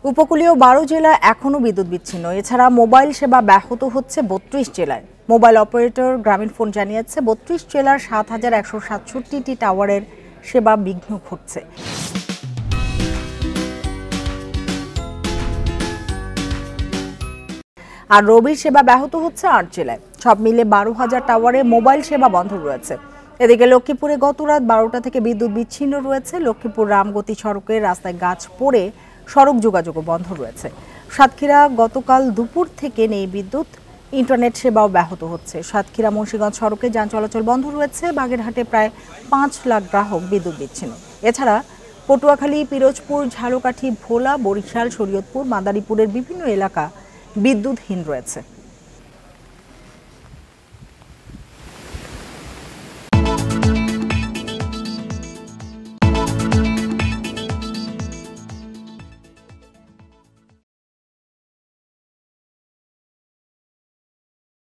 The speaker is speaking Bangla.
উপকূলীয় ১২ জেলা এখনো বিদ্যুৎ বিচ্ছিন্ন। এছাড়া মোবাইল সেবা ব্যাহত হচ্ছে ৩২ জেলায়। মোবাইল অপারেটর গ্রামীণফোন জানিয়েছে ৩২ জেলার ৭,১৬৭টি টাওয়ারের সেবা বিঘ্ন ঘটছে। আর রবির সেবা ব্যাহত হচ্ছে ৮ জেলায়। সব মিলে ১২,০০০ টাওয়ারে মোবাইল সেবা বন্ধ রয়েছে। এদিকে লক্ষ্মীপুরে গত রাত ১২টা থেকে বিদ্যুৎ বিচ্ছিন্ন রয়েছে। লক্ষ্মীপুর রামগতি সড়কের রাস্তায় গাছ পড়ে সড়ক যোগাযোগও বন্ধ রয়েছে। সাতক্ষীরা গতকাল দুপুর থেকে নেই বিদ্যুৎ, ইন্টারনেট সেবাও ব্যাহত হচ্ছে। সাতক্ষীরা মুন্সিগঞ্জ সড়কে যান চলাচল বন্ধ রয়েছে। বাগেরহাটে প্রায় ৫ লাখ গ্রাহক বিদ্যুৎ বিচ্ছিন্ন। এছাড়া পটুয়াখালী, পিরোজপুর, ঝালকাঠি, ভোলা, বরিশাল, শরীয়তপুর, মাদারীপুরের বিভিন্ন এলাকা বিদ্যুৎহীন রয়েছে।